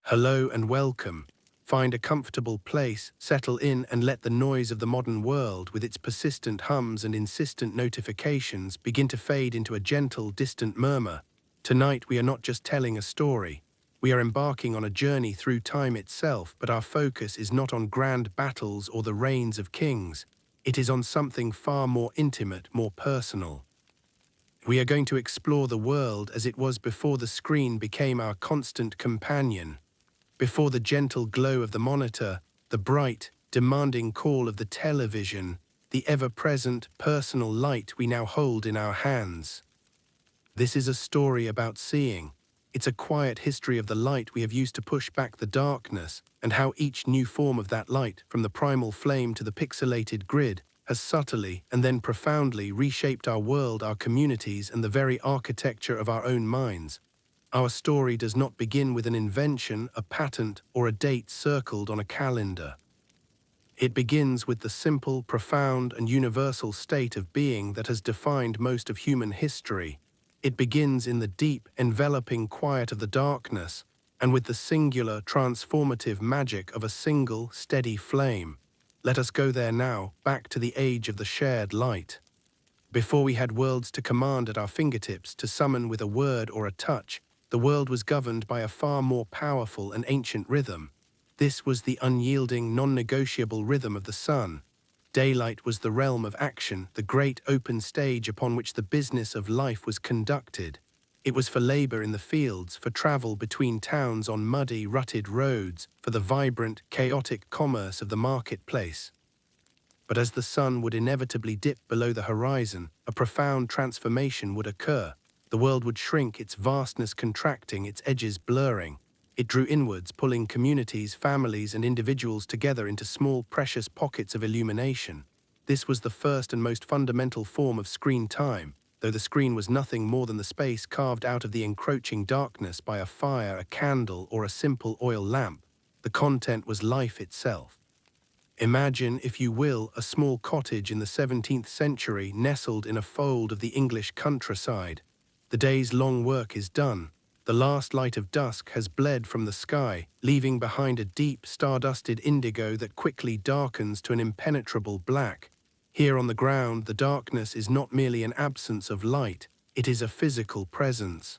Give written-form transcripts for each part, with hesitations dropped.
Hello and welcome. Find a comfortable place, settle in, and let the noise of the modern world, with its persistent hums and insistent notifications, begin to fade into a gentle, distant murmur. Tonight, we are not just telling a story. We are embarking on a journey through time itself, but our focus is not on grand battles or the reigns of kings. It is on something far more intimate, more personal. We are going to explore the world as it was before the screen became our constant companion. Before the gentle glow of the monitor, the bright, demanding call of the television, the ever-present, personal light we now hold in our hands. This is a story about seeing. It's a quiet history of the light we have used to push back the darkness, and how each new form of that light, from the primal flame to the pixelated grid, has subtly and then profoundly reshaped our world, our communities, and the very architecture of our own minds. Our story does not begin with an invention, a patent, or a date circled on a calendar. It begins with the simple, profound, and universal state of being that has defined most of human history. It begins in the deep, enveloping quiet of the darkness, and with the singular, transformative magic of a single, steady flame. Let us go there now, back to the age of the shared light. Before we had worlds to command at our fingertips, to summon with a word or a touch, the world was governed by a far more powerful and ancient rhythm. This was the unyielding, non-negotiable rhythm of the sun. Daylight was the realm of action, the great open stage upon which the business of life was conducted. It was for labor in the fields, for travel between towns on muddy, rutted roads, for the vibrant, chaotic commerce of the marketplace. But as the sun would inevitably dip below the horizon, a profound transformation would occur. The world would shrink, its vastness contracting, its edges blurring. It drew inwards, pulling communities, families, and individuals together into small, precious pockets of illumination. This was the first and most fundamental form of screen time, though the screen was nothing more than the space carved out of the encroaching darkness by a fire, a candle, or a simple oil lamp. The content was life itself. Imagine, if you will, a small cottage in the 17th century nestled in a fold of the English countryside. The day's long work is done. The last light of dusk has bled from the sky, leaving behind a deep, star-dusted indigo that quickly darkens to an impenetrable black. Here on the ground, the darkness is not merely an absence of light, it is a physical presence.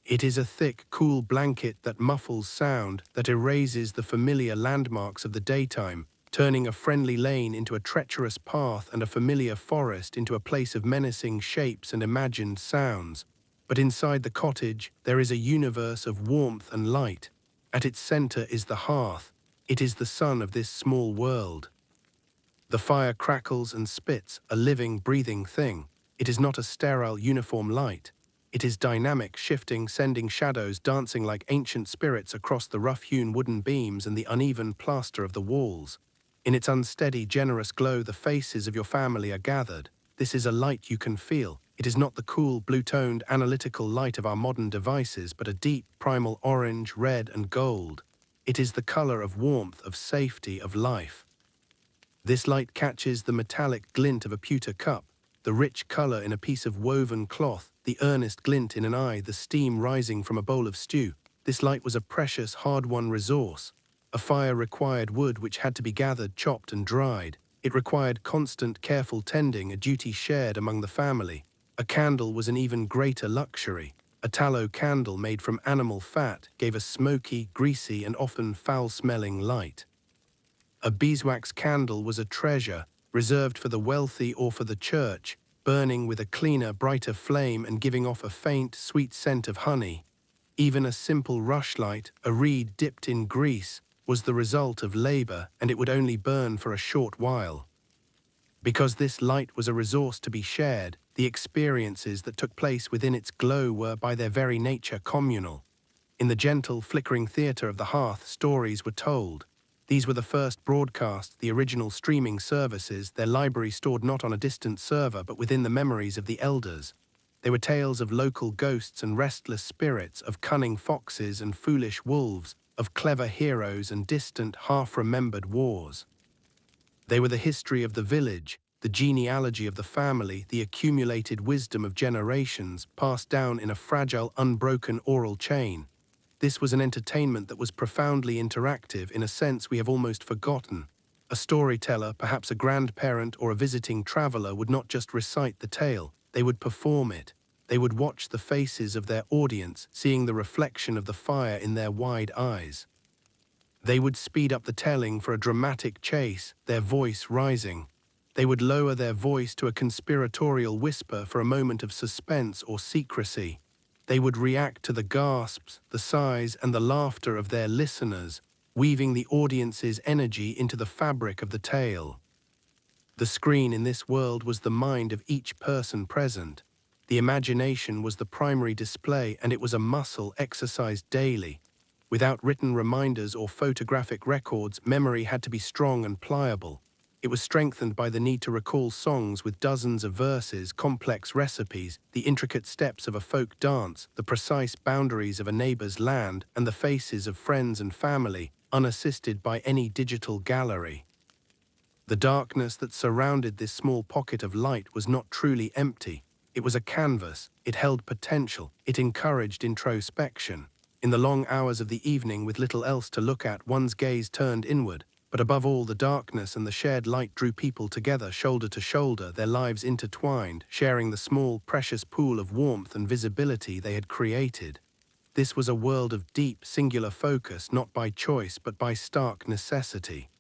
It is a thick, cool blanket that muffles sound, that erases the familiar landmarks of the daytime, turning a friendly lane into a treacherous path and a familiar forest into a place of menacing shapes and imagined sounds. But inside the cottage, there is a universe of warmth and light. At its center is the hearth. It is the sun of this small world. The fire crackles and spits, a living, breathing thing. It is not a sterile, uniform light. It is dynamic, shifting, sending shadows dancing like ancient spirits across the rough-hewn wooden beams and the uneven plaster of the walls. In its unsteady, generous glow, the faces of your family are gathered. This is a light you can feel. It is not the cool, blue-toned, analytical light of our modern devices, but a deep, primal orange, red, and gold. It is the color of warmth, of safety, of life. This light catches the metallic glint of a pewter cup, the rich color in a piece of woven cloth, the earnest glint in an eye, the steam rising from a bowl of stew. This light was a precious, hard-won resource. A fire required wood which had to be gathered, chopped, and dried. It required constant, careful tending, a duty shared among the family. A candle was an even greater luxury. A tallow candle made from animal fat gave a smoky, greasy, and often foul-smelling light. A beeswax candle was a treasure, reserved for the wealthy or for the church, burning with a cleaner, brighter flame and giving off a faint, sweet scent of honey. Even a simple rushlight, a reed dipped in grease, was the result of labor, and it would only burn for a short while. Because this light was a resource to be shared, the experiences that took place within its glow were by their very nature communal. In the gentle, flickering theater of the hearth, stories were told. These were the first broadcasts, the original streaming services, their library stored not on a distant server but within the memories of the elders. They were tales of local ghosts and restless spirits, of cunning foxes and foolish wolves, of clever heroes and distant, half-remembered wars. They were the history of the village, the genealogy of the family, the accumulated wisdom of generations, passed down in a fragile, unbroken oral chain. This was an entertainment that was profoundly interactive in a sense we have almost forgotten. A storyteller, perhaps a grandparent or a visiting traveler, would not just recite the tale, they would perform it. They would watch the faces of their audience, seeing the reflection of the fire in their wide eyes. They would speed up the telling for a dramatic chase, their voice rising. They would lower their voice to a conspiratorial whisper for a moment of suspense or secrecy. They would react to the gasps, the sighs, and the laughter of their listeners, weaving the audience's energy into the fabric of the tale. The screen in this world was the mind of each person present. The imagination was the primary display, and it was a muscle exercised daily. Without written reminders or photographic records, memory had to be strong and pliable. It was strengthened by the need to recall songs with dozens of verses, complex recipes, the intricate steps of a folk dance, the precise boundaries of a neighbor's land, and the faces of friends and family, unassisted by any digital gallery. The darkness that surrounded this small pocket of light was not truly empty. It was a canvas. It held potential. It encouraged introspection. In the long hours of the evening, with little else to look at, one's gaze turned inward. But above all, the darkness and the shared light drew people together, shoulder to shoulder, their lives intertwined, sharing the small, precious pool of warmth and visibility they had created. This was a world of deep, singular focus, not by choice, but by stark necessity.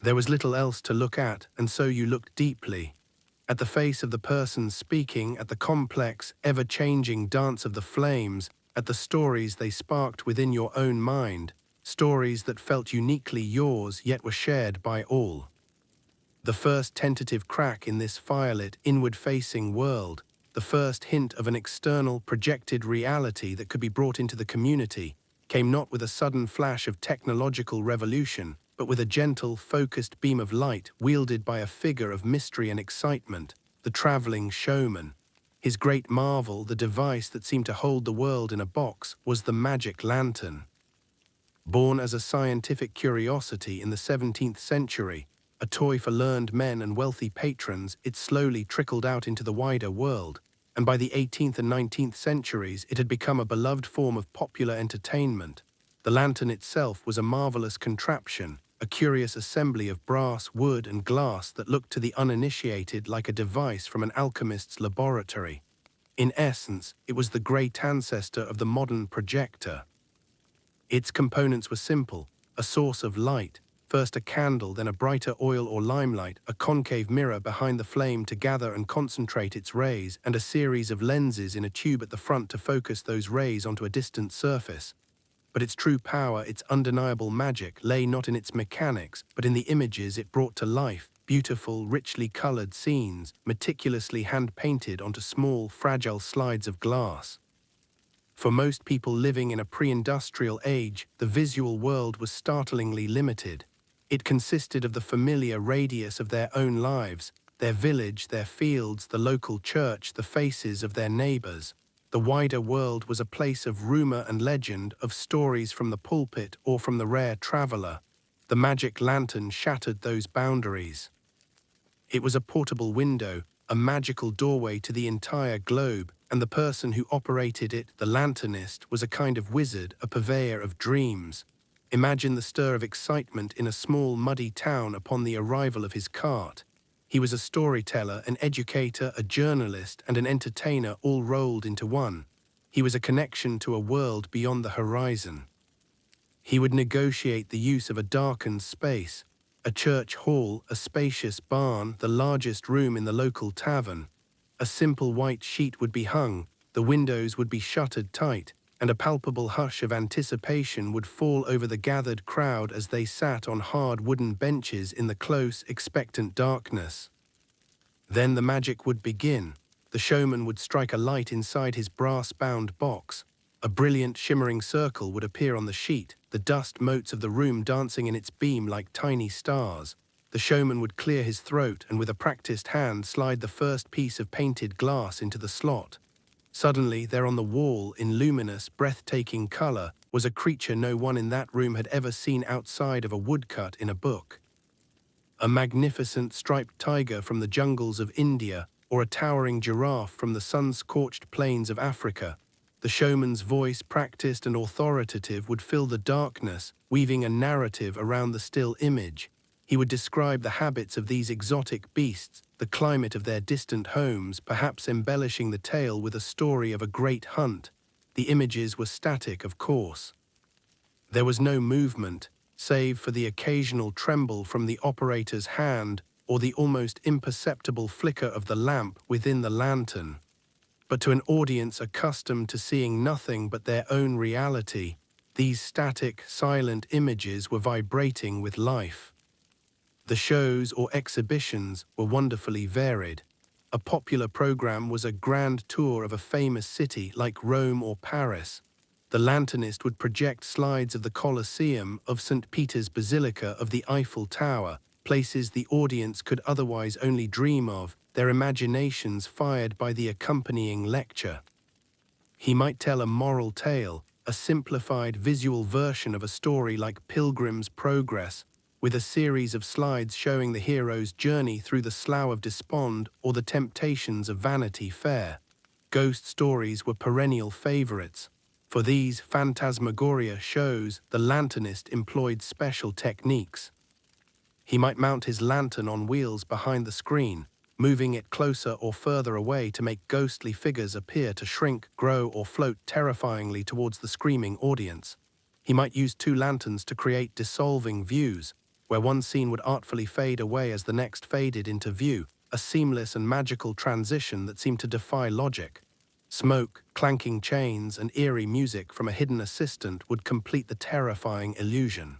There was little else to look at, and so you looked deeply. At the face of the person speaking, at the complex, ever-changing dance of the flames, at the stories they sparked within your own mind, stories that felt uniquely yours yet were shared by all. The first tentative crack in this firelit, inward-facing world, the first hint of an external, projected reality that could be brought into the community, came not with a sudden flash of technological revolution, but with a gentle, focused beam of light wielded by a figure of mystery and excitement, the traveling showman. His great marvel, the device that seemed to hold the world in a box, was the magic lantern. Born as a scientific curiosity in the 17th century, a toy for learned men and wealthy patrons, it slowly trickled out into the wider world, and by the 18th and 19th centuries it had become a beloved form of popular entertainment. The lantern itself was a marvelous contraption, a curious assembly of brass, wood, and glass that looked to the uninitiated like a device from an alchemist's laboratory. In essence, it was the great ancestor of the modern projector. Its components were simple: a source of light, first a candle, then a brighter oil or limelight, a concave mirror behind the flame to gather and concentrate its rays, and a series of lenses in a tube at the front to focus those rays onto a distant surface. But its true power, its undeniable magic, lay not in its mechanics, but in the images it brought to life, beautiful, richly colored scenes, meticulously hand-painted onto small, fragile slides of glass. For most people living in a pre-industrial age, the visual world was startlingly limited. It consisted of the familiar radius of their own lives, their village, their fields, the local church, the faces of their neighbors. The wider world was a place of rumor and legend, of stories from the pulpit or from the rare traveler. The magic lantern shattered those boundaries. It was a portable window, a magical doorway to the entire globe, and the person who operated it, the lanternist, was a kind of wizard, a purveyor of dreams. Imagine the stir of excitement in a small, muddy town upon the arrival of his cart. He was a storyteller, an educator, a journalist, and an entertainer all rolled into one. He was a connection to a world beyond the horizon. He would negotiate the use of a darkened space, a church hall, a spacious barn, the largest room in the local tavern. A simple white sheet would be hung, the windows would be shuttered tight, and a palpable hush of anticipation would fall over the gathered crowd as they sat on hard wooden benches in the close, expectant darkness. Then the magic would begin. The showman would strike a light inside his brass-bound box. A brilliant, shimmering circle would appear on the sheet, the dust motes of the room dancing in its beam like tiny stars. The showman would clear his throat and with a practiced hand slide the first piece of painted glass into the slot. Suddenly, there on the wall, in luminous, breathtaking color, was a creature no one in that room had ever seen outside of a woodcut in a book. A magnificent striped tiger from the jungles of India, or a towering giraffe from the sun-scorched plains of Africa. The showman's voice, practiced and authoritative, would fill the darkness, weaving a narrative around the still image. He would describe the habits of these exotic beasts, the climate of their distant homes, perhaps embellishing the tale with a story of a great hunt. The images were static, of course. There was no movement, save for the occasional tremble from the operator's hand or the almost imperceptible flicker of the lamp within the lantern. But to an audience accustomed to seeing nothing but their own reality, these static, silent images were vibrating with life. The shows or exhibitions were wonderfully varied. A popular program was a grand tour of a famous city like Rome or Paris. The lanternist would project slides of the Colosseum, of St. Peter's Basilica, of the Eiffel Tower, places the audience could otherwise only dream of, their imaginations fired by the accompanying lecture. He might tell a moral tale, a simplified visual version of a story like Pilgrim's Progress, with a series of slides showing the hero's journey through the Slough of Despond or the temptations of Vanity Fair. Ghost stories were perennial favorites. For these phantasmagoria shows, the lanternist employed special techniques. He might mount his lantern on wheels behind the screen, moving it closer or further away to make ghostly figures appear to shrink, grow, or float terrifyingly towards the screaming audience. He might use two lanterns to create dissolving views, where one scene would artfully fade away as the next faded into view, a seamless and magical transition that seemed to defy logic. Smoke, clanking chains, and eerie music from a hidden assistant would complete the terrifying illusion.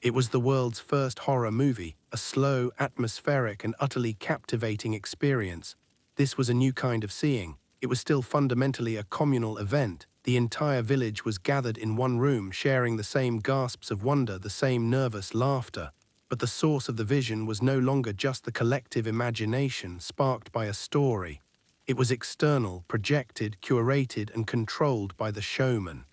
It was the world's first horror movie, a slow, atmospheric, and utterly captivating experience. This was a new kind of seeing. It was still fundamentally a communal event. The entire village was gathered in one room, sharing the same gasps of wonder, the same nervous laughter. But the source of the vision was no longer just the collective imagination sparked by a story. It was external, projected, curated, and controlled by the showman.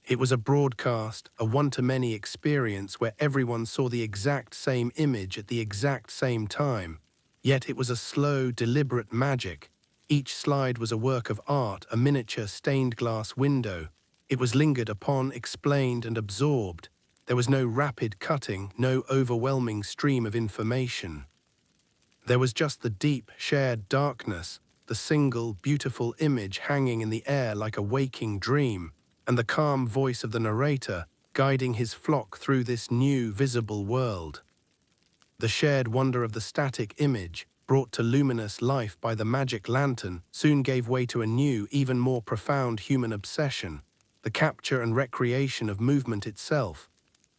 It was a broadcast, a one-to-many experience where everyone saw the exact same image at the exact same time. Yet it was a slow, deliberate magic. Each slide was a work of art, a miniature stained glass window. It was lingered upon, explained, and absorbed. There was no rapid cutting, no overwhelming stream of information. There was just the deep, shared darkness, the single, beautiful image hanging in the air like a waking dream, and the calm voice of the narrator guiding his flock through this new, visible world. The shared wonder of the static image, brought to luminous life by the magic lantern, soon gave way to a new, even more profound human obsession, the capture and recreation of movement itself.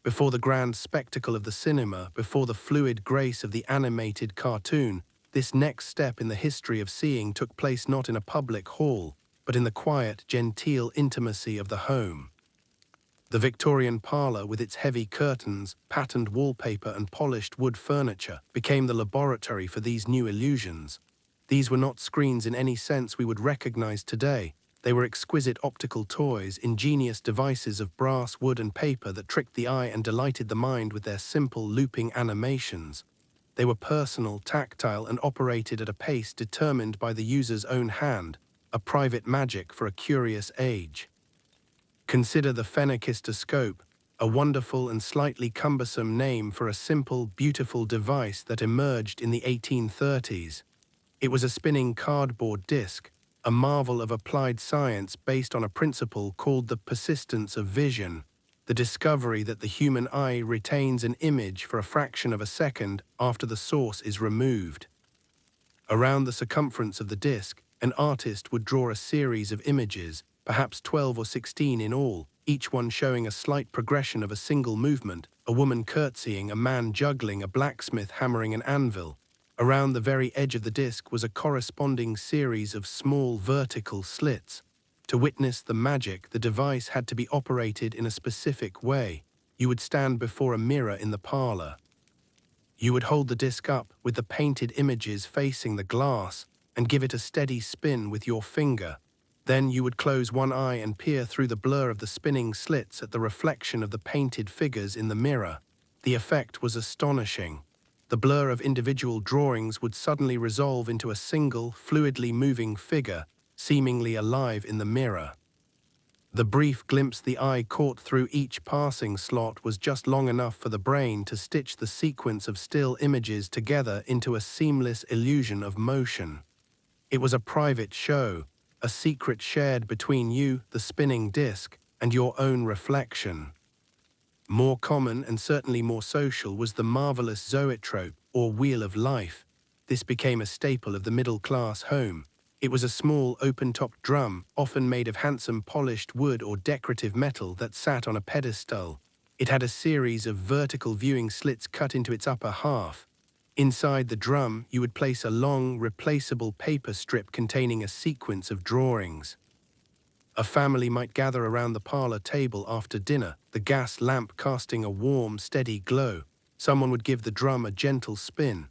Before the grand spectacle of the cinema, before the fluid grace of the animated cartoon, this next step in the history of seeing took place not in a public hall, but in the quiet, genteel intimacy of the home. The Victorian parlour, with its heavy curtains, patterned wallpaper, and polished wood furniture, became the laboratory for these new illusions. These were not screens in any sense we would recognize today. They were exquisite optical toys, ingenious devices of brass, wood, and paper that tricked the eye and delighted the mind with their simple, looping animations. They were personal, tactile, and operated at a pace determined by the user's own hand, a private magic for a curious age. Consider the phenakistoscope, a wonderful and slightly cumbersome name for a simple, beautiful device that emerged in the 1830s. It was a spinning cardboard disc, a marvel of applied science based on a principle called the persistence of vision, the discovery that the human eye retains an image for a fraction of a second after the source is removed. Around the circumference of the disc, an artist would draw a series of images, perhaps 12 or 16 in all, each one showing a slight progression of a single movement, a woman curtsying, a man juggling, a blacksmith hammering an anvil. Around the very edge of the disc was a corresponding series of small vertical slits. To witness the magic, the device had to be operated in a specific way. You would stand before a mirror in the parlor. You would hold the disc up with the painted images facing the glass and give it a steady spin with your finger. Then you would close one eye and peer through the blur of the spinning slits at the reflection of the painted figures in the mirror. The effect was astonishing. The blur of individual drawings would suddenly resolve into a single, fluidly moving figure, seemingly alive in the mirror. The brief glimpse the eye caught through each passing slot was just long enough for the brain to stitch the sequence of still images together into a seamless illusion of motion. It was a private show, a secret shared between you, the spinning disc, and your own reflection. More common and certainly more social was the marvelous zoetrope, or wheel of life. This became a staple of the middle-class home. It was a small, open-topped drum, often made of handsome polished wood or decorative metal that sat on a pedestal. It had a series of vertical viewing slits cut into its upper half. Inside the drum, you would place a long, replaceable paper strip containing a sequence of drawings. A family might gather around the parlor table after dinner, the gas lamp casting a warm, steady glow. Someone would give the drum a gentle spin.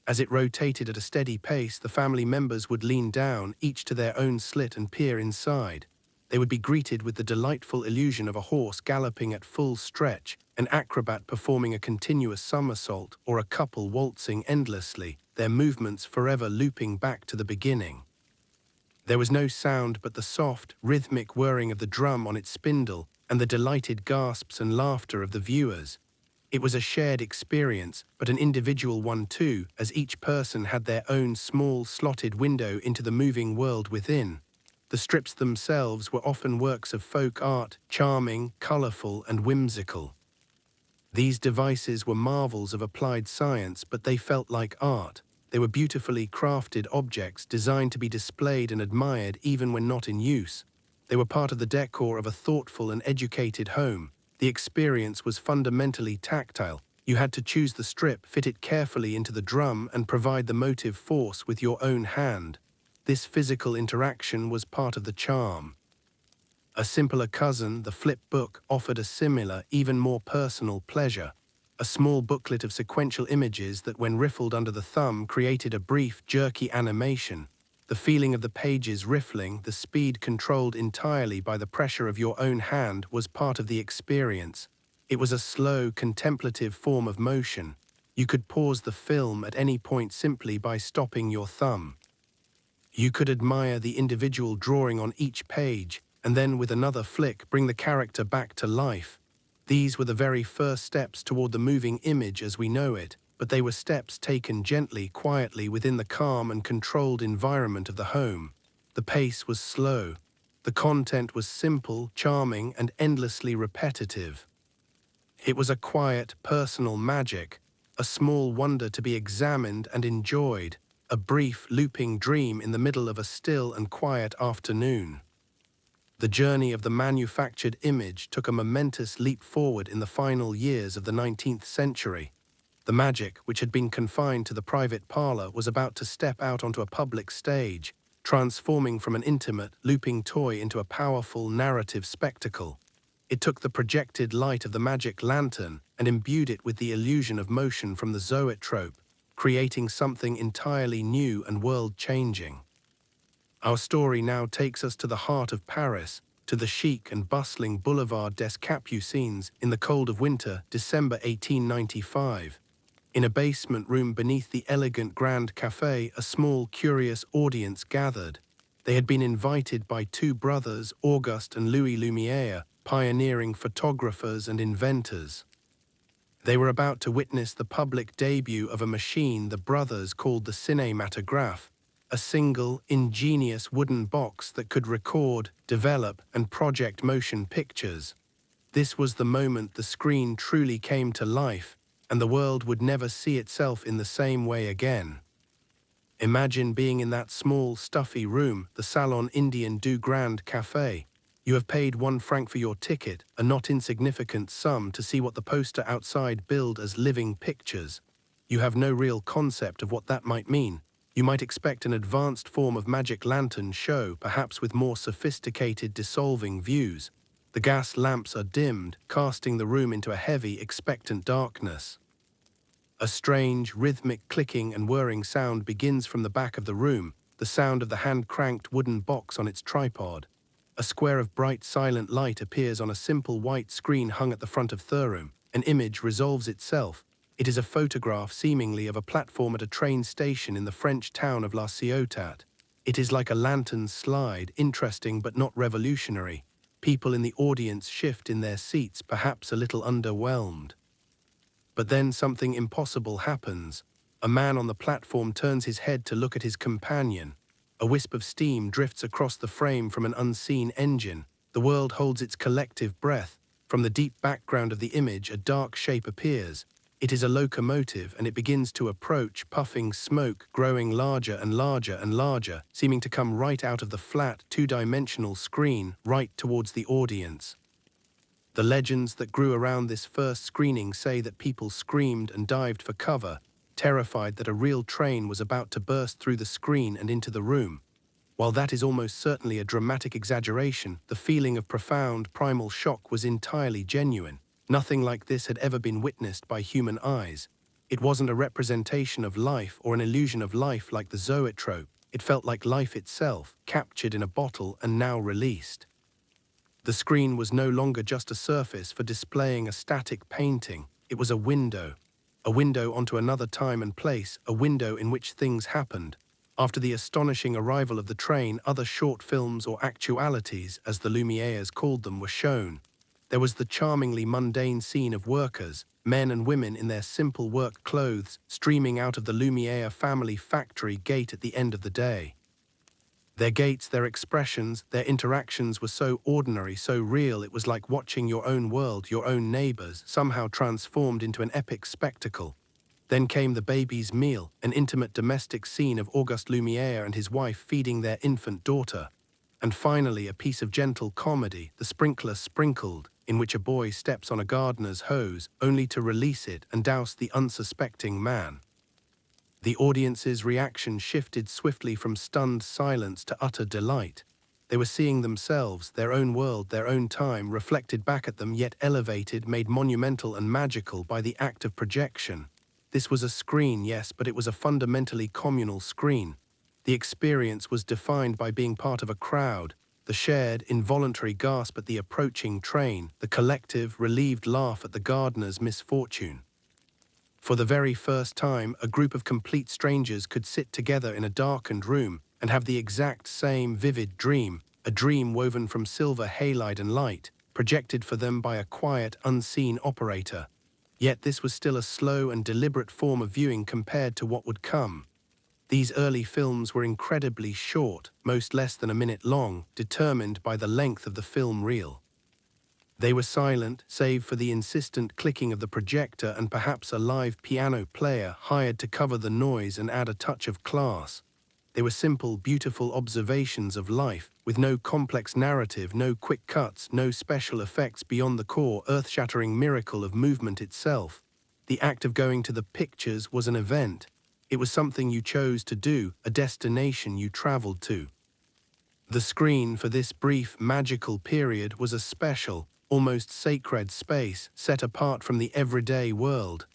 As it rotated at a steady pace, the family members would lean down, each to their own slit, and peer inside. They would be greeted with the delightful illusion of a horse galloping at full stretch, an acrobat performing a continuous somersault, or a couple waltzing endlessly, their movements forever looping back to the beginning. There was no sound but the soft, rhythmic whirring of the drum on its spindle and the delighted gasps and laughter of the viewers. It was a shared experience, but an individual one too, as each person had their own small, slotted window into the moving world within. The strips themselves were often works of folk art, charming, colorful, and whimsical. These devices were marvels of applied science, but they felt like art. They were beautifully crafted objects designed to be displayed and admired even when not in use. They were part of the decor of a thoughtful and educated home. The experience was fundamentally tactile. You had to choose the strip, fit it carefully into the drum, and provide the motive force with your own hand. This physical interaction was part of the charm. A simpler cousin, the flip book, offered a similar, even more personal pleasure. A small booklet of sequential images that, when riffled under the thumb, created a brief, jerky animation. The feeling of the pages riffling, the speed controlled entirely by the pressure of your own hand, was part of the experience. It was a slow, contemplative form of motion. You could pause the film at any point simply by stopping your thumb. You could admire the individual drawing on each page, and then with another flick bring the character back to life. These were the very first steps toward the moving image as we know it, but they were steps taken gently, quietly within the calm and controlled environment of the home. The pace was slow. The content was simple, charming, and endlessly repetitive. It was a quiet, personal magic, a small wonder to be examined and enjoyed, a brief, looping dream in the middle of a still and quiet afternoon. The journey of the manufactured image took a momentous leap forward in the final years of the 19th century. The magic, which had been confined to the private parlor, was about to step out onto a public stage, transforming from an intimate, looping toy into a powerful, narrative spectacle. It took the projected light of the magic lantern and imbued it with the illusion of motion from the zoetrope, creating something entirely new and world-changing. Our story now takes us to the heart of Paris, to the chic and bustling Boulevard des Capucines in the cold of winter, December 1895. In a basement room beneath the elegant Grand Café, a small, curious audience gathered. They had been invited by two brothers, Auguste and Louis Lumière, pioneering photographers and inventors. They were about to witness the public debut of a machine the brothers called the cinématographe, a single, ingenious wooden box that could record, develop, and project motion pictures. This was the moment the screen truly came to life, and the world would never see itself in the same way again. Imagine being in that small, stuffy room, the Salon Indien du Grand Café. You have paid 1 franc for your ticket, a not insignificant sum, to see what the poster outside billed as living pictures. You have no real concept of what that might mean. You might expect an advanced form of magic lantern show, perhaps with more sophisticated dissolving views. The gas lamps are dimmed, casting the room into a heavy, expectant darkness. A strange, rhythmic clicking and whirring sound begins from the back of the room, the sound of the hand-cranked wooden box on its tripod. A square of bright, silent light appears on a simple white screen hung at the front of the room. An image resolves itself. It is a photograph seemingly of a platform at a train station in the French town of La Ciotat. It is like a lantern slide, interesting but not revolutionary. People in the audience shift in their seats, perhaps a little underwhelmed. But then something impossible happens. A man on the platform turns his head to look at his companion. A wisp of steam drifts across the frame from an unseen engine. The world holds its collective breath. From the deep background of the image, a dark shape appears. It is a locomotive, and it begins to approach, puffing smoke, growing larger and larger and larger, seeming to come right out of the flat, two-dimensional screen, right towards the audience. The legends that grew around this first screening say that people screamed and dived for cover, terrified that a real train was about to burst through the screen and into the room. While that is almost certainly a dramatic exaggeration, the feeling of profound primal shock was entirely genuine. Nothing like this had ever been witnessed by human eyes. It wasn't a representation of life or an illusion of life like the zoetrope. It felt like life itself, captured in a bottle and now released. The screen was no longer just a surface for displaying a static painting. It was a window onto another time and place, a window in which things happened. After the astonishing arrival of the train, other short films or actualities, as the Lumieres called them, were shown. There was the charmingly mundane scene of workers, men and women in their simple work clothes, streaming out of the Lumiere family factory gate at the end of the day. Their gaits, their expressions, their interactions were so ordinary, so real, it was like watching your own world, your own neighbors, somehow transformed into an epic spectacle. Then came the baby's meal, an intimate domestic scene of Auguste Lumiere and his wife feeding their infant daughter. And finally, a piece of gentle comedy, The Sprinkler Sprinkled, in which a boy steps on a gardener's hose, only to release it and douse the unsuspecting man. The audience's reaction shifted swiftly from stunned silence to utter delight. They were seeing themselves, their own world, their own time, reflected back at them, yet elevated, made monumental and magical by the act of projection. This was a screen, yes, but it was a fundamentally communal screen. The experience was defined by being part of a crowd, the shared, involuntary gasp at the approaching train, the collective, relieved laugh at the gardener's misfortune. For the very first time, a group of complete strangers could sit together in a darkened room and have the exact same vivid dream, a dream woven from silver halide and light, projected for them by a quiet, unseen operator. Yet this was still a slow and deliberate form of viewing compared to what would come. These early films were incredibly short, most less than a minute long, determined by the length of the film reel. They were silent, save for the insistent clicking of the projector and perhaps a live piano player hired to cover the noise and add a touch of class. They were simple, beautiful observations of life, with no complex narrative, no quick cuts, no special effects beyond the core, earth-shattering miracle of movement itself. The act of going to the pictures was an event. It was something you chose to do, a destination you traveled to. The screen for this brief, magical period was a special, almost sacred space set apart from the everyday world.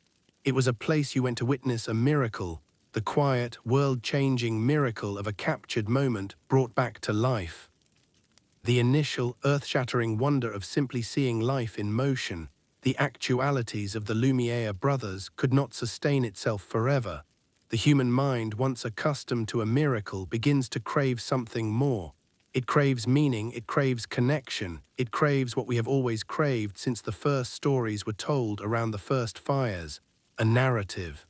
It was a place you went to witness a miracle, the quiet, world-changing miracle of a captured moment brought back to life. The initial, earth-shattering wonder of simply seeing life in motion, the actualities of the Lumiere brothers, could not sustain itself forever. The human mind, once accustomed to a miracle, begins to crave something more. It craves meaning, it craves connection, it craves what we have always craved since the first stories were told around the first fires, a narrative.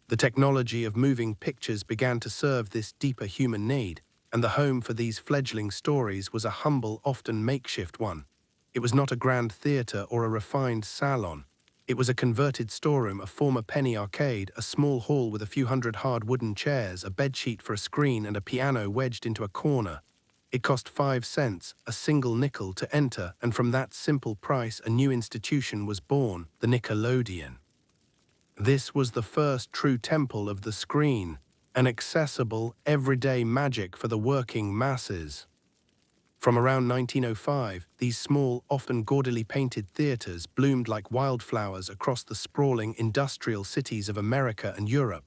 The technology of moving pictures began to serve this deeper human need, and the home for these fledgling stories was a humble, often makeshift one. It was not a grand theatre or a refined salon. It was a converted storeroom, a former penny arcade, a small hall with a few hundred hard wooden chairs, a bedsheet for a screen, and a piano wedged into a corner. It cost 5 cents, a single nickel, to enter, and from that simple price a new institution was born, the Nickelodeon. This was the first true temple of the screen, an accessible, everyday magic for the working masses. From around 1905, these small, often gaudily painted theaters bloomed like wildflowers across the sprawling industrial cities of America and Europe.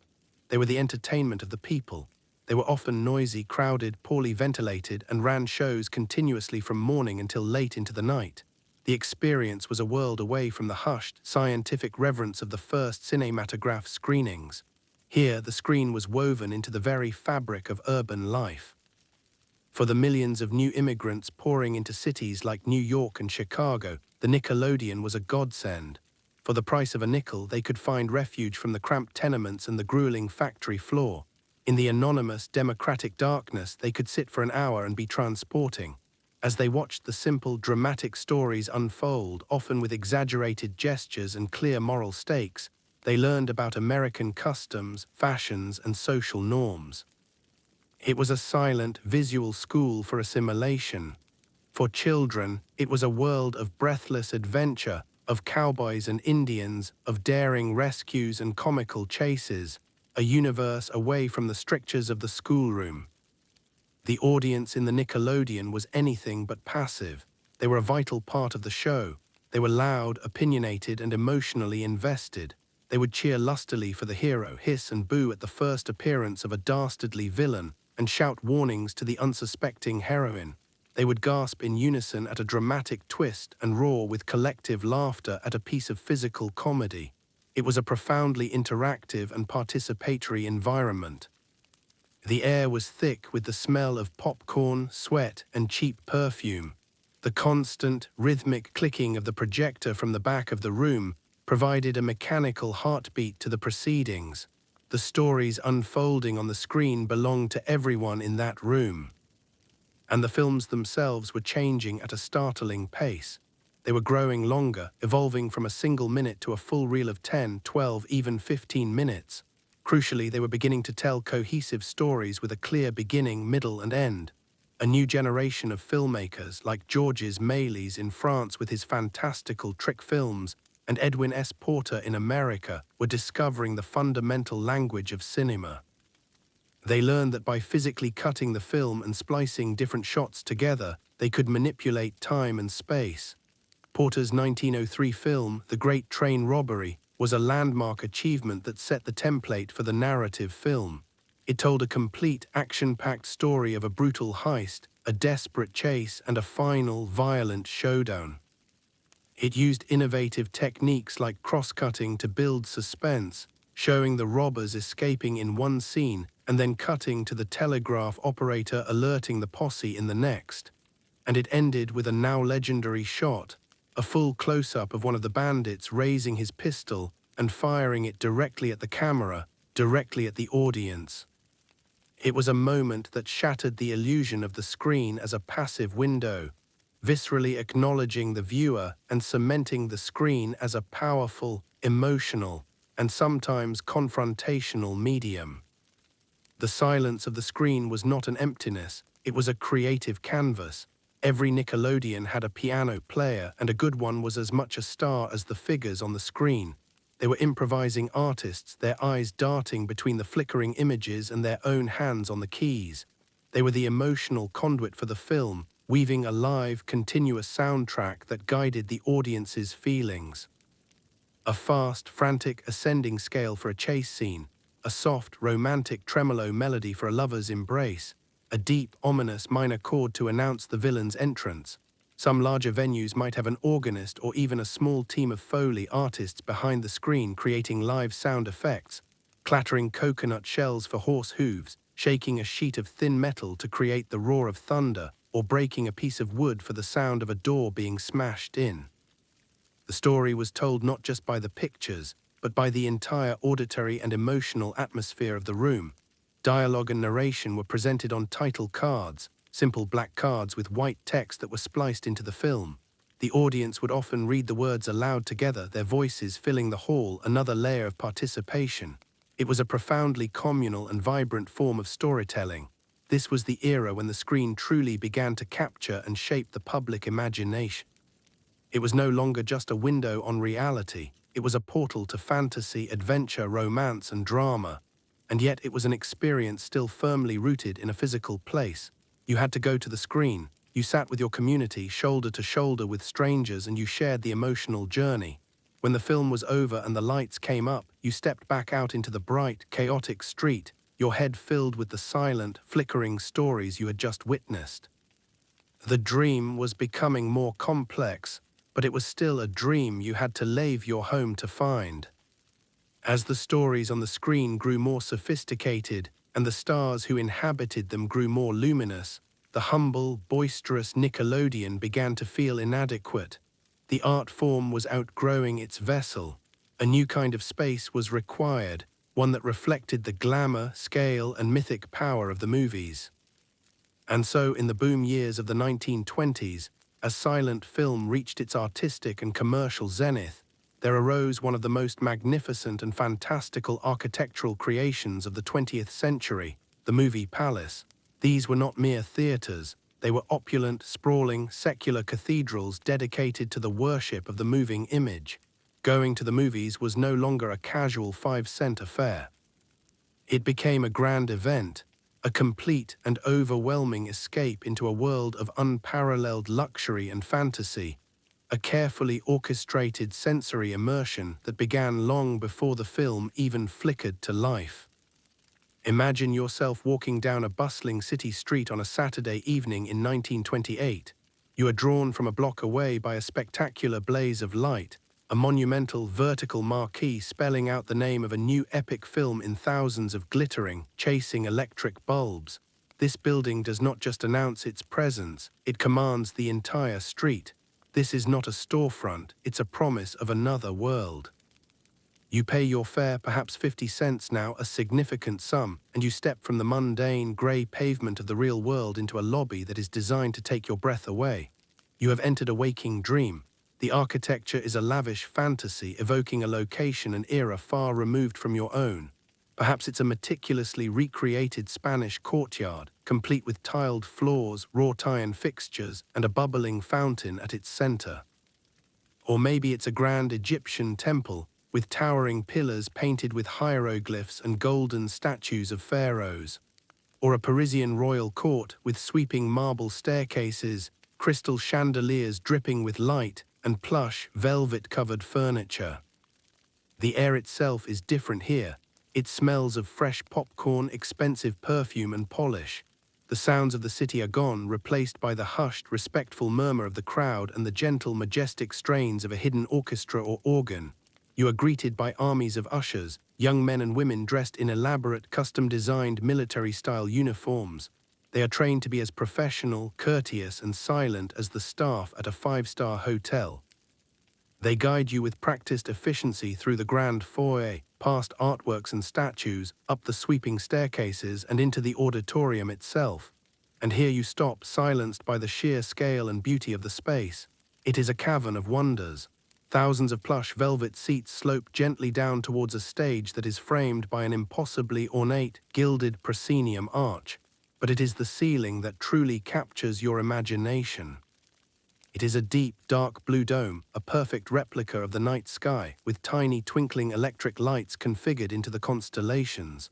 They were the entertainment of the people. They were often noisy, crowded, poorly ventilated, and ran shows continuously from morning until late into the night. The experience was a world away from the hushed, scientific reverence of the first cinematograph screenings. Here, the screen was woven into the very fabric of urban life. For the millions of new immigrants pouring into cities like New York and Chicago, the Nickelodeon was a godsend. For the price of a nickel, they could find refuge from the cramped tenements and the grueling factory floor. In the anonymous, democratic darkness, they could sit for an hour and be transporting. As they watched the simple, dramatic stories unfold, often with exaggerated gestures and clear moral stakes, they learned about American customs, fashions, and social norms. It was a silent, visual school for assimilation. For children, it was a world of breathless adventure, of cowboys and Indians, of daring rescues and comical chases, a universe away from the strictures of the schoolroom. The audience in the Nickelodeon was anything but passive. They were a vital part of the show. They were loud, opinionated, and emotionally invested. They would cheer lustily for the hero, hiss and boo at the first appearance of a dastardly villain, and shout warnings to the unsuspecting heroine. They would gasp in unison at a dramatic twist and roar with collective laughter at a piece of physical comedy. It was a profoundly interactive and participatory environment. The air was thick with the smell of popcorn, sweat, and cheap perfume. The constant, rhythmic clicking of the projector from the back of the room provided a mechanical heartbeat to the proceedings. The stories unfolding on the screen belonged to everyone in that room. And the films themselves were changing at a startling pace. They were growing longer, evolving from a single minute to a full reel of 10, 12, even 15 minutes. Crucially, they were beginning to tell cohesive stories with a clear beginning, middle, and end. A new generation of filmmakers, like Georges Méliès in France with his fantastical trick films, and Edwin S. Porter in America, were discovering the fundamental language of cinema. They learned that by physically cutting the film and splicing different shots together, they could manipulate time and space. Porter's 1903 film, The Great Train Robbery, was a landmark achievement that set the template for the narrative film. It told a complete, action-packed story of a brutal heist, a desperate chase, and a final, violent showdown. It used innovative techniques like cross-cutting to build suspense, showing the robbers escaping in one scene and then cutting to the telegraph operator alerting the posse in the next. And it ended with a now legendary shot, a full close-up of one of the bandits raising his pistol and firing it directly at the camera, directly at the audience. It was a moment that shattered the illusion of the screen as a passive window, viscerally acknowledging the viewer and cementing the screen as a powerful, emotional, and sometimes confrontational medium. The silence of the screen was not an emptiness, it was a creative canvas. Every Nickelodeon had a piano player, and a good one was as much a star as the figures on the screen. They were improvising artists, their eyes darting between the flickering images and their own hands on the keys. They were the emotional conduit for the film, weaving a live, continuous soundtrack that guided the audience's feelings. A fast, frantic, ascending scale for a chase scene, a soft, romantic tremolo melody for a lover's embrace, a deep, ominous minor chord to announce the villain's entrance. Some larger venues might have an organist or even a small team of Foley artists behind the screen creating live sound effects, clattering coconut shells for horse hooves, shaking a sheet of thin metal to create the roar of thunder, or breaking a piece of wood for the sound of a door being smashed in. The story was told not just by the pictures, but by the entire auditory and emotional atmosphere of the room. Dialogue and narration were presented on title cards, simple black cards with white text that were spliced into the film. The audience would often read the words aloud together, their voices filling the hall, another layer of participation. It was a profoundly communal and vibrant form of storytelling. This was the era when the screen truly began to capture and shape the public imagination. It was no longer just a window on reality. It was a portal to fantasy, adventure, romance, and drama. And yet it was an experience still firmly rooted in a physical place. You had to go to the screen. You sat with your community, shoulder to shoulder with strangers, and you shared the emotional journey. When the film was over and the lights came up, you stepped back out into the bright, chaotic street, your head filled with the silent, flickering stories you had just witnessed. The dream was becoming more complex, but it was still a dream you had to leave your home to find. As the stories on the screen grew more sophisticated and the stars who inhabited them grew more luminous, the humble, boisterous Nickelodeon began to feel inadequate. The art form was outgrowing its vessel. A new kind of space was required, one that reflected the glamour, scale, and mythic power of the movies. And so, in the boom years of the 1920s, as silent film reached its artistic and commercial zenith, there arose one of the most magnificent and fantastical architectural creations of the 20th century, the movie palace. These were not mere theaters, they were opulent, sprawling, secular cathedrals dedicated to the worship of the moving image. Going to the movies was no longer a casual 5-cent affair. It became a grand event, a complete and overwhelming escape into a world of unparalleled luxury and fantasy, a carefully orchestrated sensory immersion that began long before the film even flickered to life. Imagine yourself walking down a bustling city street on a Saturday evening in 1928. You are drawn from a block away by a spectacular blaze of light, a monumental vertical marquee spelling out the name of a new epic film in thousands of glittering, chasing electric bulbs. This building does not just announce its presence, it commands the entire street. This is not a storefront, it's a promise of another world. You pay your fare, perhaps 50 cents now, a significant sum, and you step from the mundane, grey pavement of the real world into a lobby that is designed to take your breath away. You have entered a waking dream. The architecture is a lavish fantasy, evoking a location and era far removed from your own. Perhaps it's a meticulously recreated Spanish courtyard, complete with tiled floors, wrought iron fixtures, and a bubbling fountain at its center. Or maybe it's a grand Egyptian temple, with towering pillars painted with hieroglyphs and golden statues of pharaohs. Or a Parisian royal court with sweeping marble staircases, crystal chandeliers dripping with light, and plush, velvet-covered furniture. The air itself is different here. It smells of fresh popcorn, expensive perfume, and polish. The sounds of the city are gone, replaced by the hushed, respectful murmur of the crowd and the gentle, majestic strains of a hidden orchestra or organ. You are greeted by armies of ushers, young men and women dressed in elaborate, custom-designed military-style uniforms. They are trained to be as professional, courteous, and silent as the staff at a 5-star hotel. They guide you with practiced efficiency through the grand foyer, past artworks and statues, up the sweeping staircases, and into the auditorium itself. And here you stop, silenced by the sheer scale and beauty of the space. It is a cavern of wonders. Thousands of plush velvet seats slope gently down towards a stage that is framed by an impossibly ornate, gilded proscenium arch. But it is the ceiling that truly captures your imagination. It is a deep, dark blue dome, a perfect replica of the night sky, with tiny twinkling electric lights configured into the constellations.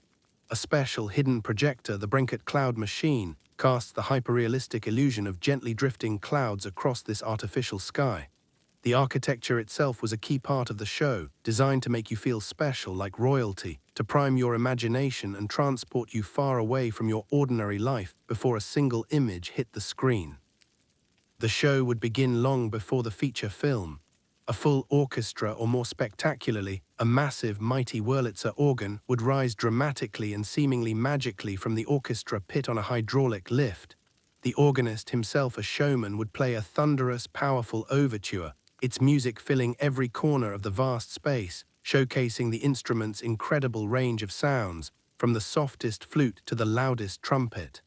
A special hidden projector, the Brinket Cloud Machine, casts the hyperrealistic illusion of gently drifting clouds across this artificial sky. The architecture itself was a key part of the show, designed to make you feel special, like royalty, to prime your imagination and transport you far away from your ordinary life before a single image hit the screen. The show would begin long before the feature film. A full orchestra, or more spectacularly, a massive, mighty Wurlitzer organ, would rise dramatically and seemingly magically from the orchestra pit on a hydraulic lift. The organist, himself a showman, would play a thunderous, powerful overture, its music filling every corner of the vast space, showcasing the instrument's incredible range of sounds, from the softest flute to the loudest trumpet.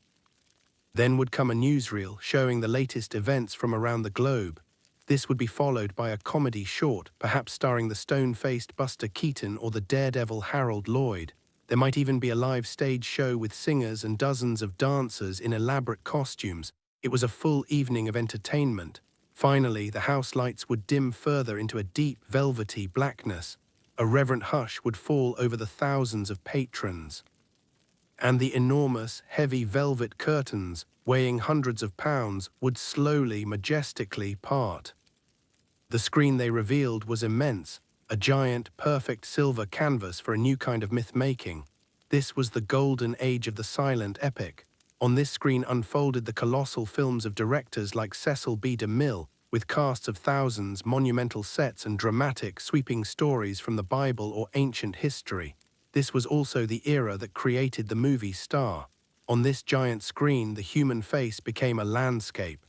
Then would come a newsreel showing the latest events from around the globe. This would be followed by a comedy short, perhaps starring the stone-faced Buster Keaton or the daredevil Harold Lloyd. There might even be a live stage show with singers and dozens of dancers in elaborate costumes. It was a full evening of entertainment. Finally, the house lights would dim further into a deep, velvety blackness. A reverent hush would fall over the thousands of patrons. And the enormous, heavy velvet curtains, weighing hundreds of pounds, would slowly, majestically part. The screen they revealed was immense, a giant, perfect silver canvas for a new kind of myth-making. This was the golden age of the silent epic. On this screen unfolded the colossal films of directors like Cecil B. DeMille, with casts of thousands, monumental sets, and dramatic, sweeping stories from the Bible or ancient history. This was also the era that created the movie star. On this giant screen, the human face became a landscape.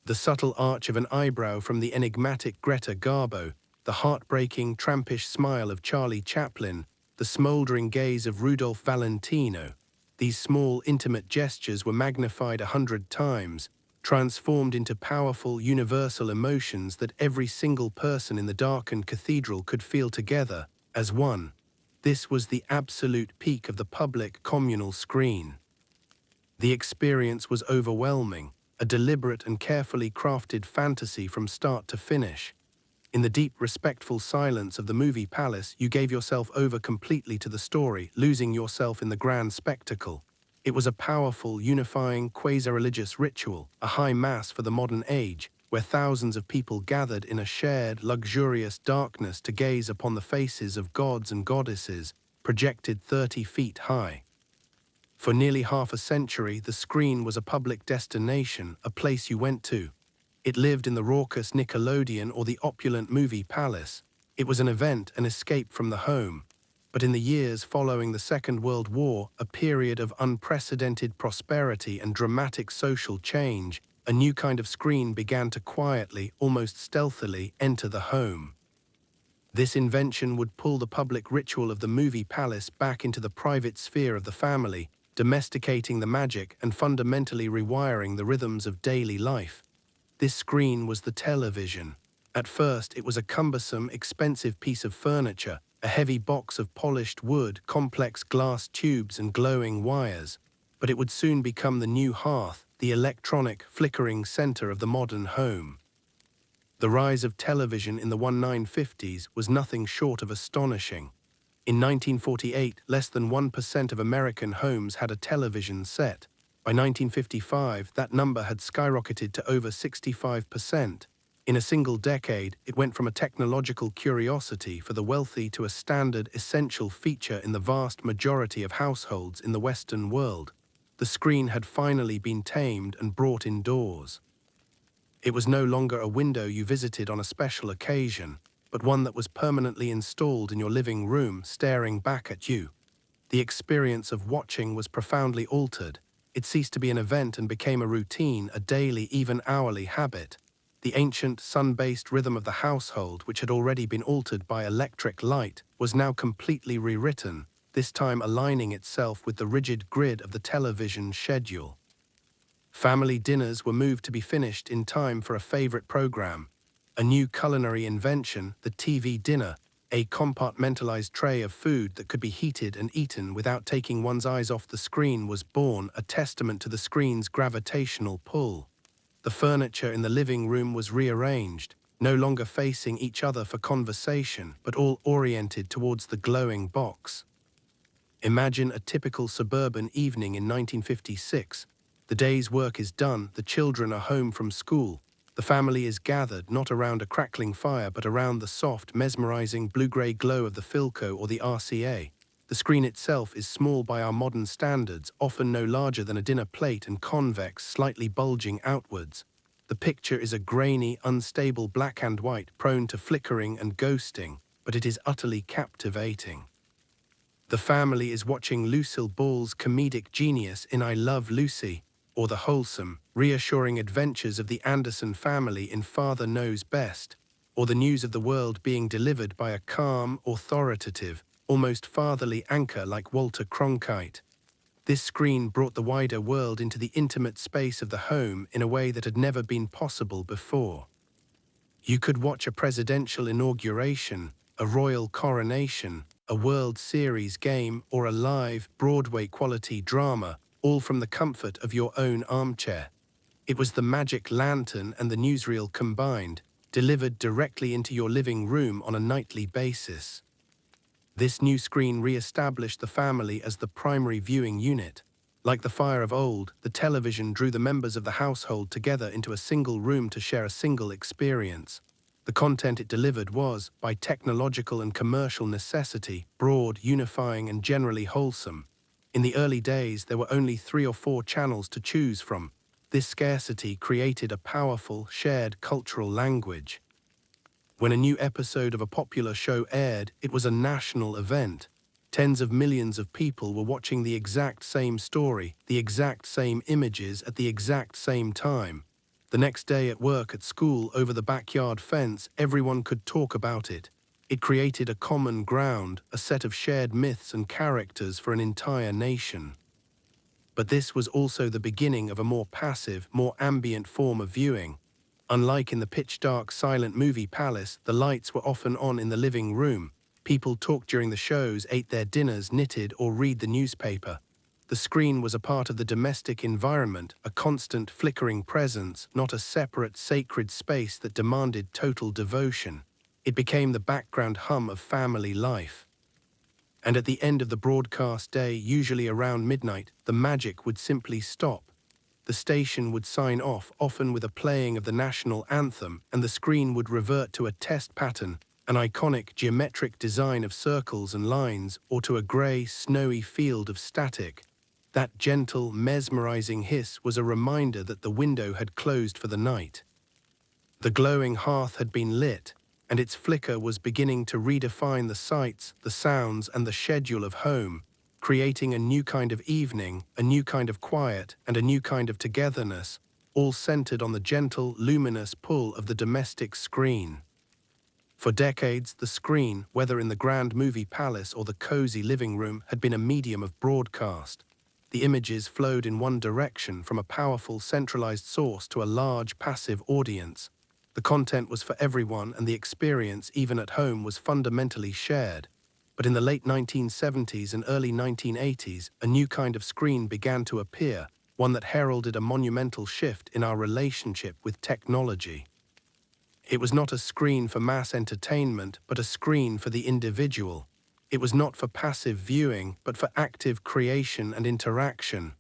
The subtle arch of an eyebrow from the enigmatic Greta Garbo, the heartbreaking, trampish smile of Charlie Chaplin, the smouldering gaze of Rudolph Valentino. These small, intimate gestures were magnified 100 times, transformed into powerful, universal emotions that every single person in the darkened cathedral could feel together, as one. This was the absolute peak of the public communal screen. The experience was overwhelming, a deliberate and carefully crafted fantasy from start to finish. In the deep, respectful silence of the movie palace, you gave yourself over completely to the story, losing yourself in the grand spectacle. It was a powerful, unifying, quasi-religious ritual, a high mass for the modern age, where thousands of people gathered in a shared, luxurious darkness to gaze upon the faces of gods and goddesses, projected 30 feet high. For nearly half a century, the screen was a public destination, a place you went to. It lived in the raucous Nickelodeon or the opulent movie palace. It was an event, an escape from the home. But in the years following the Second World War, a period of unprecedented prosperity and dramatic social change, a new kind of screen began to quietly, almost stealthily, enter the home. This invention would pull the public ritual of the movie palace back into the private sphere of the family, domesticating the magic and fundamentally rewiring the rhythms of daily life. This screen was the television. At first, it was a cumbersome, expensive piece of furniture, a heavy box of polished wood, complex glass tubes, and glowing wires. But it would soon become the new hearth, the electronic, flickering center of the modern home. The rise of television in the 1950s was nothing short of astonishing. In 1948, less than 1% of American homes had a television set. By 1955, that number had skyrocketed to over 65%. In a single decade, it went from a technological curiosity for the wealthy to a standard, essential feature in the vast majority of households in the Western world. The screen had finally been tamed and brought indoors. It was no longer a window you visited on a special occasion, but one that was permanently installed in your living room, staring back at you. The experience of watching was profoundly altered. It ceased to be an event and became a routine, a daily, even hourly habit. The ancient, sun-based rhythm of the household, which had already been altered by electric light, was now completely rewritten, this time aligning itself with the rigid grid of the television schedule. Family dinners were moved to be finished in time for a favorite program. A new culinary invention, the TV dinner, a compartmentalized tray of food that could be heated and eaten without taking one's eyes off the screen, was born, a testament to the screen's gravitational pull. The furniture in the living room was rearranged, no longer facing each other for conversation, but all oriented towards the glowing box. Imagine a typical suburban evening in 1956. The day's work is done, the children are home from school. The family is gathered not around a crackling fire but around the soft, mesmerizing blue-gray glow of the Philco or the RCA. The screen itself is small by our modern standards, often no larger than a dinner plate and convex, slightly bulging outwards. The picture is a grainy, unstable black and white, prone to flickering and ghosting, but it is utterly captivating. The family is watching Lucille Ball's comedic genius in I Love Lucy, or the wholesome, reassuring adventures of the Anderson family in Father Knows Best, or the news of the world being delivered by a calm, authoritative, almost fatherly anchor like Walter Cronkite. This screen brought the wider world into the intimate space of the home in a way that had never been possible before. You could watch a presidential inauguration, a royal coronation, a World Series game, or a live, Broadway-quality drama, all from the comfort of your own armchair. It was the magic lantern and the newsreel combined, delivered directly into your living room on a nightly basis. This new screen re-established the family as the primary viewing unit. Like the fire of old, the television drew the members of the household together into a single room to share a single experience. The content it delivered was, by technological and commercial necessity, broad, unifying, and generally wholesome. In the early days, there were only 3 or 4 channels to choose from. This scarcity created a powerful, shared cultural language. When a new episode of a popular show aired, it was a national event. Tens of millions of people were watching the exact same story, the exact same images at the exact same time. The next day at work, at school, over the backyard fence, everyone could talk about it. It created a common ground, a set of shared myths and characters for an entire nation. But this was also the beginning of a more passive, more ambient form of viewing. Unlike in the pitch-dark, silent movie palace, the lights were often on in the living room. People talked during the shows, ate their dinners, knitted, or read the newspaper. The screen was a part of the domestic environment, a constant, flickering presence, not a separate, sacred space that demanded total devotion. It became the background hum of family life. And at the end of the broadcast day, usually around midnight, the magic would simply stop. The station would sign off, often with a playing of the national anthem, and the screen would revert to a test pattern, an iconic geometric design of circles and lines, or to a grey, snowy field of static. That gentle, mesmerizing hiss was a reminder that the window had closed for the night. The glowing hearth had been lit, and its flicker was beginning to redefine the sights, the sounds, and the schedule of home, creating a new kind of evening, a new kind of quiet, and a new kind of togetherness, all centered on the gentle, luminous pull of the domestic screen. For decades, the screen, whether in the grand movie palace or the cozy living room, had been a medium of broadcast. The images flowed in one direction, from a powerful, centralized source to a large, passive audience. The content was for everyone, and the experience, even at home, was fundamentally shared. But in the late 1970s and early 1980s, a new kind of screen began to appear, one that heralded a monumental shift in our relationship with technology. It was not a screen for mass entertainment, but a screen for the individual. It was not for passive viewing, but for active creation and interaction.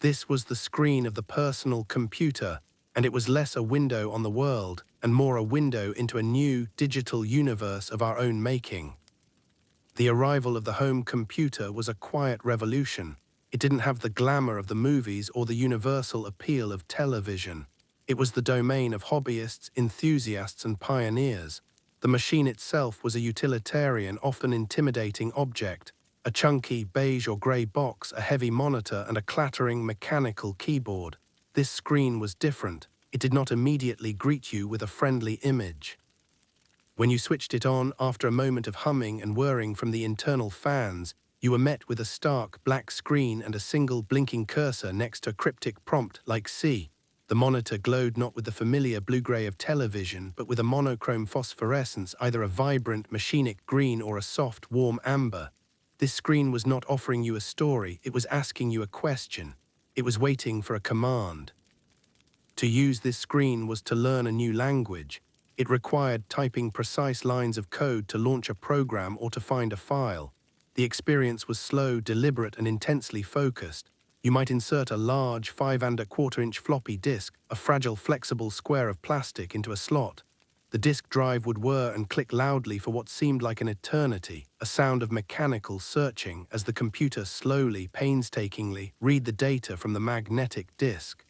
This was the screen of the personal computer, and it was less a window on the world and more a window into a new digital universe of our own making. The arrival of the home computer was a quiet revolution. It didn't have the glamour of the movies or the universal appeal of television. It was the domain of hobbyists, enthusiasts, and pioneers. The machine itself was a utilitarian, often intimidating object, a chunky beige or grey box, a heavy monitor, and a clattering mechanical keyboard. This screen was different. It did not immediately greet you with a friendly image. When you switched it on, after a moment of humming and whirring from the internal fans, you were met with a stark black screen and a single blinking cursor next to a cryptic prompt like C. The monitor glowed not with the familiar blue-gray of television, but with a monochrome phosphorescence, either a vibrant, machinic green or a soft, warm amber. This screen was not offering you a story, it was asking you a question. It was waiting for a command. To use this screen was to learn a new language. It required typing precise lines of code to launch a program or to find a file. The experience was slow, deliberate, and intensely focused. You might insert a large 5 1/4-inch floppy disk, a fragile, flexible square of plastic, into a slot. The disk drive would whir and click loudly for what seemed like an eternity, a sound of mechanical searching as the computer slowly, painstakingly read the data from the magnetic disk.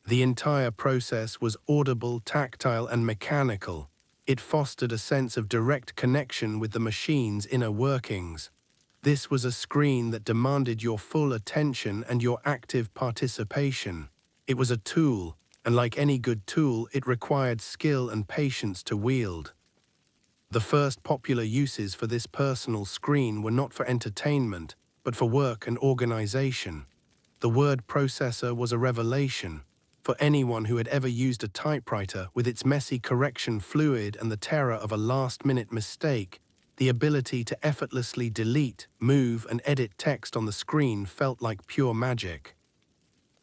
The entire process was audible, tactile, and mechanical. It fostered a sense of direct connection with the machine's inner workings. This was a screen that demanded your full attention and your active participation. It was a tool, and like any good tool, it required skill and patience to wield. The first popular uses for this personal screen were not for entertainment, but for work and organization. The word processor was a revelation. For anyone who had ever used a typewriter, with its messy correction fluid and the terror of a last-minute mistake, the ability to effortlessly delete, move, and edit text on the screen felt like pure magic.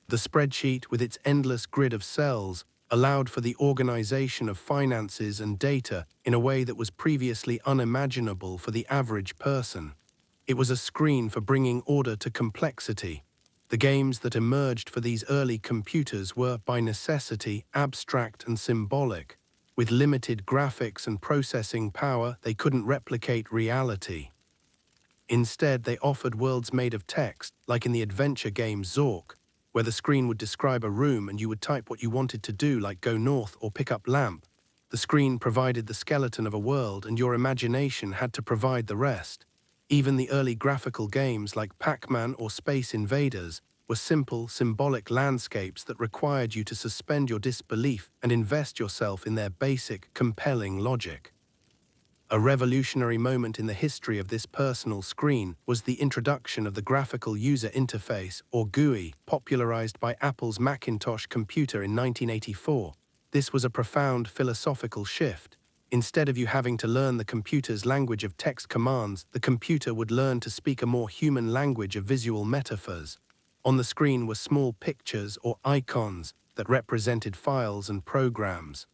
The spreadsheet, with its endless grid of cells, allowed for the organization of finances and data in a way that was previously unimaginable for the average person. It was a screen for bringing order to complexity. The games that emerged for these early computers were, by necessity, abstract and symbolic. With limited graphics and processing power, they couldn't replicate reality. Instead, they offered worlds made of text, like in the adventure game Zork. where the screen would describe a room and you would type what you wanted to do, like go north or pick up lamp. The screen provided the skeleton of a world, and your imagination had to provide the rest. Even the early graphical games like Pac-Man or Space Invaders were simple, symbolic landscapes that required you to suspend your disbelief and invest yourself in their basic, compelling logic. A revolutionary moment in the history of this personal screen was the introduction of the Graphical User Interface, or GUI, popularized by Apple's Macintosh computer in 1984. This was a profound philosophical shift. Instead of you having to learn the computer's language of text commands, the computer would learn to speak a more human language of visual metaphors. On the screen were small pictures or icons that represented files and programs.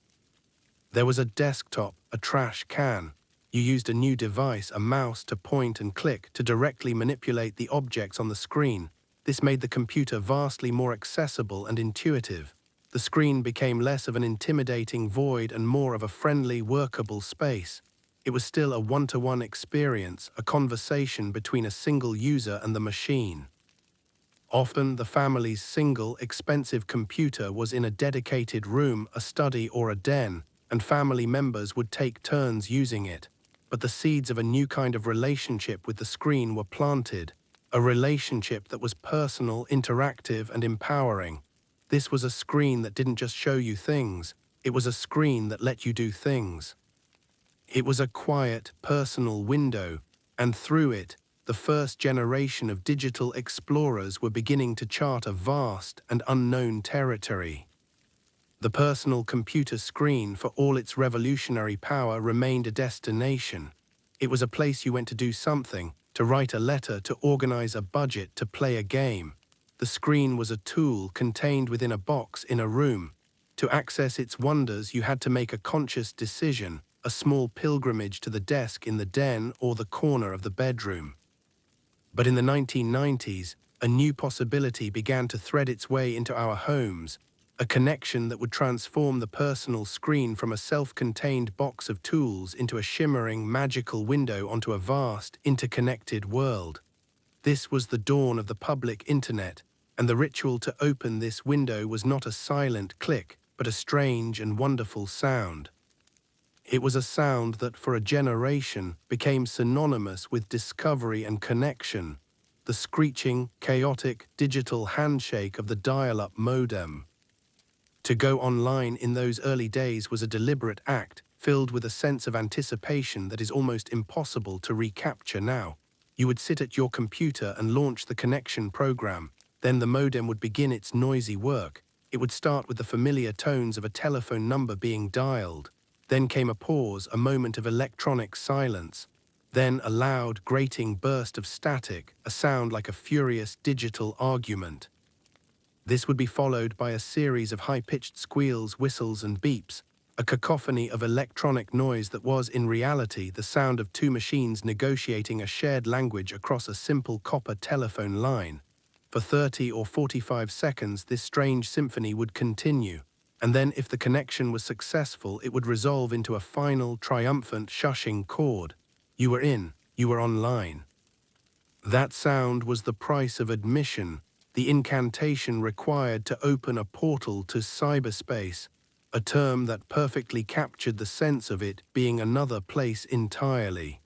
There was a desktop, a trash can. You used a new device, a mouse, to point and click to directly manipulate the objects on the screen. This made the computer vastly more accessible and intuitive. The screen became less of an intimidating void and more of a friendly, workable space. It was still a one-to-one experience, a conversation between a single user and the machine. Often, the family's single, expensive computer was in a dedicated room, a study, or a den, and family members would take turns using it. But the seeds of a new kind of relationship with the screen were planted, a relationship that was personal, interactive, and empowering. This was a screen that didn't just show you things, it was a screen that let you do things. It was a quiet, personal window, and through it, the first generation of digital explorers were beginning to chart a vast and unknown territory. The personal computer screen, for all its revolutionary power, remained a destination. It was a place you went to do something, to write a letter, to organize a budget, to play a game. The screen was a tool contained within a box in a room. To access its wonders, you had to make a conscious decision, a small pilgrimage to the desk in the den or the corner of the bedroom. But in the 1990s, a new possibility began to thread its way into our homes, a connection that would transform the personal screen from a self-contained box of tools into a shimmering, magical window onto a vast, interconnected world. This was the dawn of the public internet, and the ritual to open this window was not a silent click, but a strange and wonderful sound. It was a sound that, for a generation, became synonymous with discovery and connection, the screeching, chaotic, digital handshake of the dial-up modem. To go online in those early days was a deliberate act, filled with a sense of anticipation that is almost impossible to recapture now. You would sit at your computer and launch the connection program. Then the modem would begin its noisy work. It would start with the familiar tones of a telephone number being dialed. Then came a pause, a moment of electronic silence. Then a loud, grating burst of static, a sound like a furious digital argument. This would be followed by a series of high-pitched squeals, whistles, and beeps, a cacophony of electronic noise that was, in reality, the sound of two machines negotiating a shared language across a simple copper telephone line. For 30 or 45 seconds, this strange symphony would continue, and then, if the connection was successful, it would resolve into a final, triumphant, shushing chord. You were in, you were online. That sound was the price of admission, the incantation required to open a portal to cyberspace, a term that perfectly captured the sense of it being another place entirely.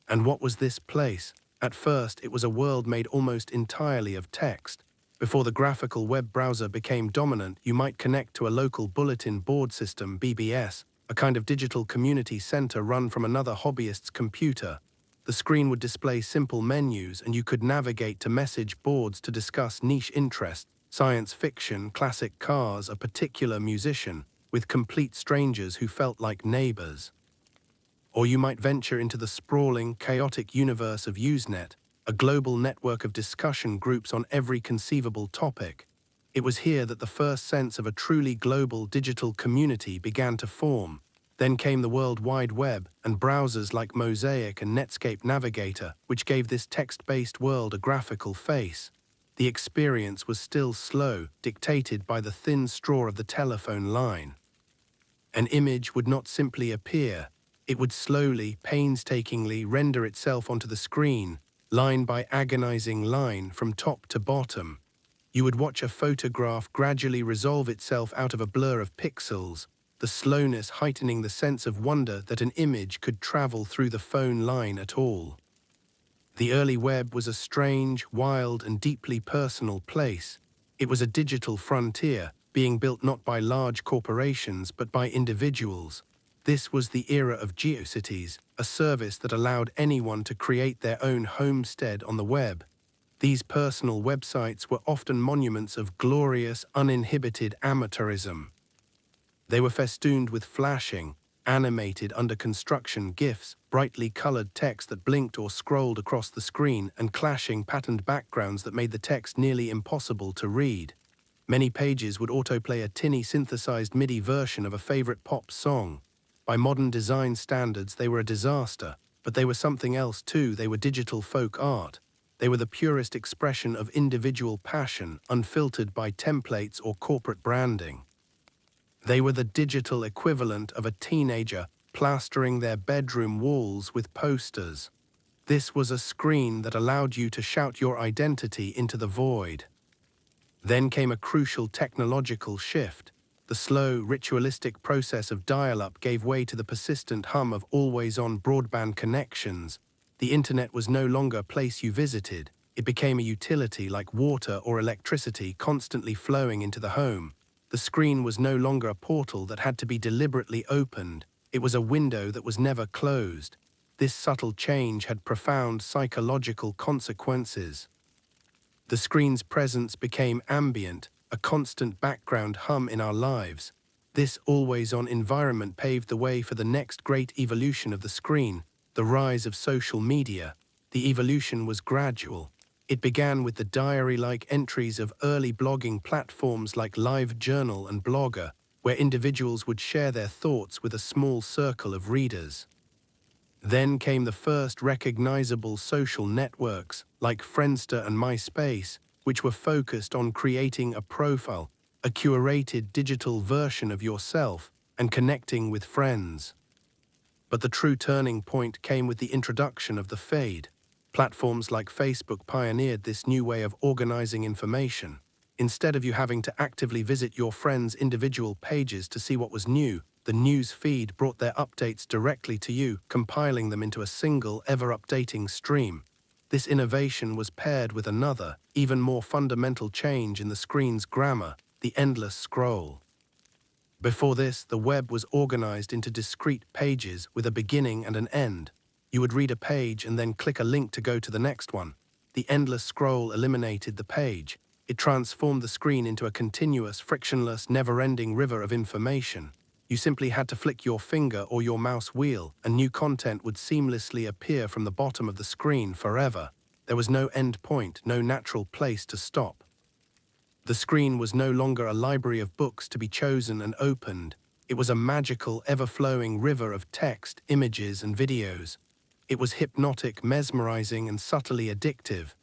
And what was this place? At first, it was a world made almost entirely of text. Before the graphical web browser became dominant, you might connect to a local bulletin board system, BBS, a kind of digital community center run from another hobbyist's computer. The screen would display simple menus, and you could navigate to message boards to discuss niche interests, science fiction, classic cars, a particular musician, with complete strangers who felt like neighbors. Or you might venture into the sprawling, chaotic universe of Usenet, a global network of discussion groups on every conceivable topic. It was here that the first sense of a truly global digital community began to form. Then came the World Wide Web and browsers like Mosaic and Netscape Navigator, which gave this text-based world a graphical face. The experience was still slow, dictated by the thin straw of the telephone line. An image would not simply appear. It would slowly, painstakingly render itself onto the screen, line by agonizing line, from top to bottom. You would watch a photograph gradually resolve itself out of a blur of pixels, the slowness heightening the sense of wonder that an image could travel through the phone line at all. The early web was a strange, wild, and deeply personal place. It was a digital frontier, being built not by large corporations but by individuals. This was the era of GeoCities, a service that allowed anyone to create their own homestead on the web. These personal websites were often monuments of glorious, uninhibited amateurism. They were festooned with flashing, animated under-construction GIFs, brightly colored text that blinked or scrolled across the screen, and clashing patterned backgrounds that made the text nearly impossible to read. Many pages would autoplay a tinny synthesized MIDI version of a favorite pop song. By modern design standards, they were a disaster, but they were something else too. They were digital folk art. They were the purest expression of individual passion, unfiltered by templates or corporate branding. They were the digital equivalent of a teenager plastering their bedroom walls with posters. This was a screen that allowed you to shout your identity into the void. Then came a crucial technological shift. The slow, ritualistic process of dial-up gave way to the persistent hum of always-on broadband connections. The internet was no longer a place you visited. It became a utility like water or electricity constantly flowing into the home. The screen was no longer a portal that had to be deliberately opened. It was a window that was never closed. This subtle change had profound psychological consequences. The screen's presence became ambient, a constant background hum in our lives. This always-on environment paved the way for the next great evolution of the screen, the rise of social media. The evolution was gradual. It began with the diary-like entries of early blogging platforms like LiveJournal and Blogger, where individuals would share their thoughts with a small circle of readers. Then came the first recognizable social networks, like Friendster and MySpace, which were focused on creating a profile, a curated digital version of yourself, and connecting with friends. But the true turning point came with the introduction of the fade. Platforms like Facebook pioneered this new way of organizing information. Instead of you having to actively visit your friends' individual pages to see what was new, the news feed brought their updates directly to you, compiling them into a single, ever-updating stream. This innovation was paired with another, even more fundamental change in the screen's grammar, the endless scroll. Before this, the web was organized into discrete pages with a beginning and an end. You would read a page and then click a link to go to the next one. The endless scroll eliminated the page. It transformed the screen into a continuous, frictionless, never-ending river of information. You simply had to flick your finger or your mouse wheel, and new content would seamlessly appear from the bottom of the screen forever. There was no end point, no natural place to stop. The screen was no longer a library of books to be chosen and opened. It was a magical, ever-flowing river of text, images, and videos. It was hypnotic, mesmerizing, and subtly addictive.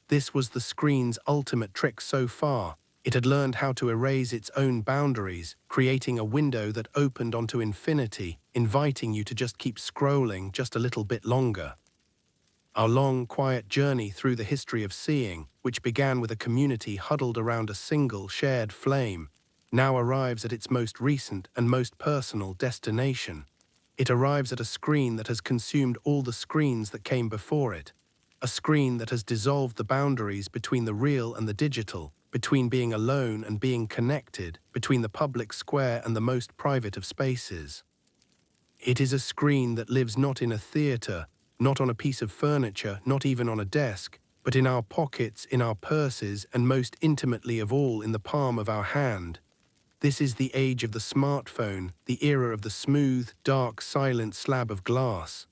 This was the screen's ultimate trick so far. It had learned how to erase its own boundaries, creating a window that opened onto infinity, inviting you to just keep scrolling just a little bit longer. Our long, quiet journey through the history of seeing, which began with a community huddled around a single shared flame, now arrives at its most recent and most personal destination. It arrives at a screen that has consumed all the screens that came before it. A screen that has dissolved the boundaries between the real and the digital, between being alone and being connected, between the public square and the most private of spaces. It is a screen that lives not in a theater, not on a piece of furniture, not even on a desk, but in our pockets, in our purses, and most intimately of all in the palm of our hand. This is the age of the smartphone, the era of the smooth, dark, silent slab of glass.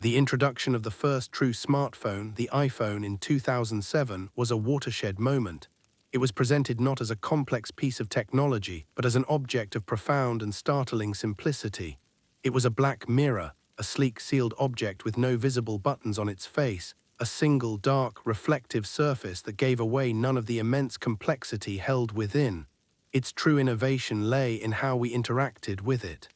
The introduction of the first true smartphone, the iPhone, in 2007 was a watershed moment. It was presented not as a complex piece of technology, but as an object of profound and startling simplicity. It was a black mirror, a sleek sealed object with no visible buttons on its face, a single dark, reflective surface that gave away none of the immense complexity held within. Its true innovation lay in how we interacted with it.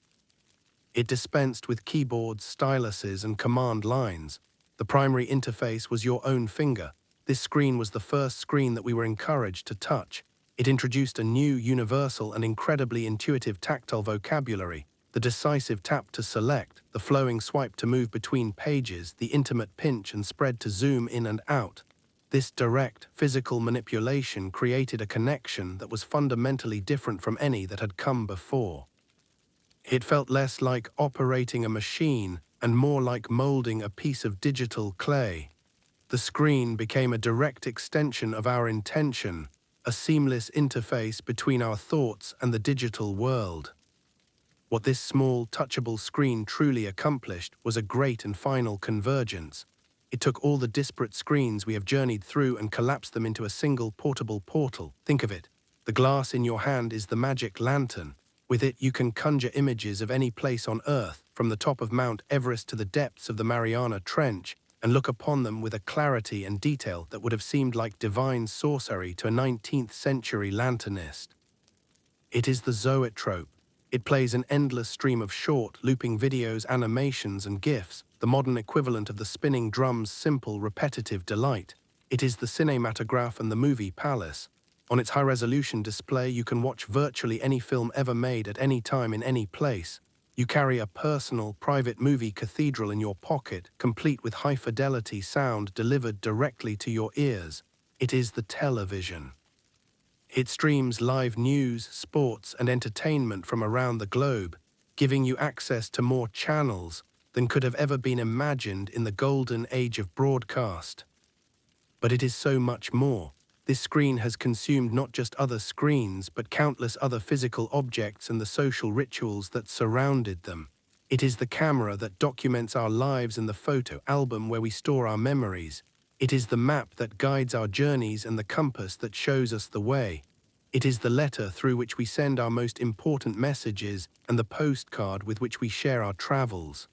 It dispensed with keyboards, styluses, and command lines. The primary interface was your own finger. This screen was the first screen that we were encouraged to touch. It introduced a new, universal, and incredibly intuitive tactile vocabulary: the decisive tap to select, the flowing swipe to move between pages, the intimate pinch and spread to zoom in and out. This direct, physical manipulation created a connection that was fundamentally different from any that had come before. It felt less like operating a machine and more like molding a piece of digital clay. The screen became a direct extension of our intention, a seamless interface between our thoughts and the digital world. What this small, touchable screen truly accomplished was a great and final convergence. It took all the disparate screens we have journeyed through and collapsed them into a single portable portal. Think of it. The glass in your hand is the magic lantern. With it, you can conjure images of any place on Earth, from the top of Mount Everest to the depths of the Mariana Trench, and look upon them with a clarity and detail that would have seemed like divine sorcery to a 19th century lanternist. It is the zoetrope. It plays an endless stream of short, looping videos, animations, and GIFs, the modern equivalent of the spinning drum's simple, repetitive delight. It is the cinematograph and the movie palace. On its high-resolution display, you can watch virtually any film ever made at any time in any place. You carry a personal, private movie cathedral in your pocket, complete with high-fidelity sound delivered directly to your ears. It is the television. It streams live news, sports, and entertainment from around the globe, giving you access to more channels than could have ever been imagined in the golden age of broadcast. But it is so much more. This screen has consumed not just other screens, but countless other physical objects and the social rituals that surrounded them. It is the camera that documents our lives and the photo album where we store our memories. It is the map that guides our journeys and the compass that shows us the way. It is the letter through which we send our most important messages and the postcard with which we share our travels.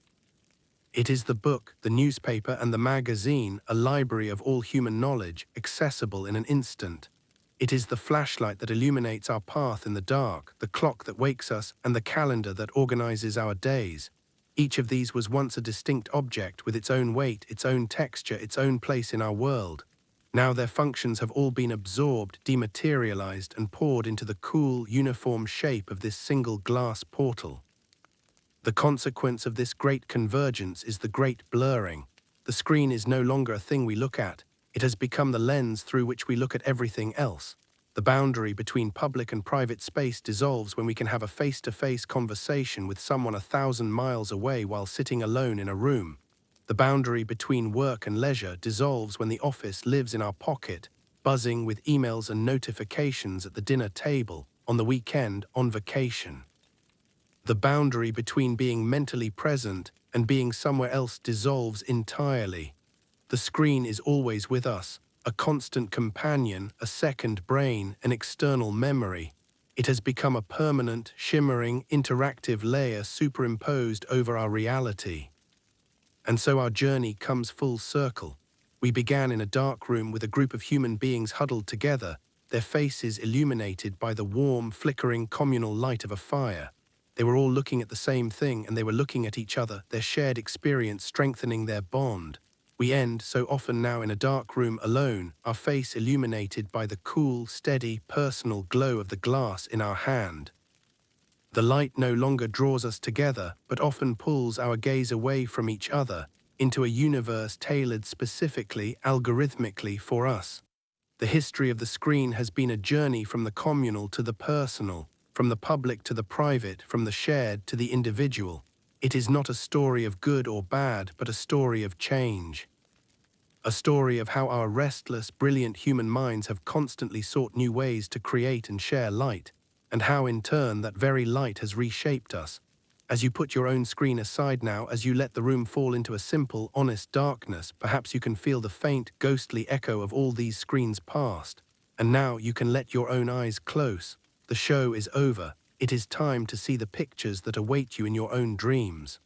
It is the book, the newspaper, and the magazine, a library of all human knowledge, accessible in an instant. It is the flashlight that illuminates our path in the dark, the clock that wakes us, and the calendar that organizes our days. Each of these was once a distinct object with its own weight, its own texture, its own place in our world. Now their functions have all been absorbed, dematerialized, and poured into the cool, uniform shape of this single glass portal. The consequence of this great convergence is the great blurring. The screen is no longer a thing we look at. It has become the lens through which we look at everything else. The boundary between public and private space dissolves when we can have a face-to-face conversation with someone 1,000 miles away while sitting alone in a room. The boundary between work and leisure dissolves when the office lives in our pocket, buzzing with emails and notifications at the dinner table, on the weekend, on vacation. The boundary between being mentally present and being somewhere else dissolves entirely. The screen is always with us, a constant companion, a second brain, an external memory. It has become a permanent, shimmering, interactive layer superimposed over our reality. And so our journey comes full circle. We began in a dark room with a group of human beings huddled together, their faces illuminated by the warm, flickering, communal light of a fire. They were all looking at the same thing, and they were looking at each other, their shared experience strengthening their bond. We end so often now in a dark room alone, our face illuminated by the cool, steady, personal glow of the glass in our hand. The light no longer draws us together, but often pulls our gaze away from each other into a universe tailored specifically, algorithmically for us. The history of the screen has been a journey from the communal to the personal, from the public to the private, from the shared to the individual. It is not a story of good or bad, but a story of change. A story of how our restless, brilliant human minds have constantly sought new ways to create and share light, and how in turn that very light has reshaped us. As you put your own screen aside now, as you let the room fall into a simple, honest darkness, perhaps you can feel the faint, ghostly echo of all these screens past. And now you can let your own eyes close. The show is over. It is time to see the pictures that await you in your own dreams.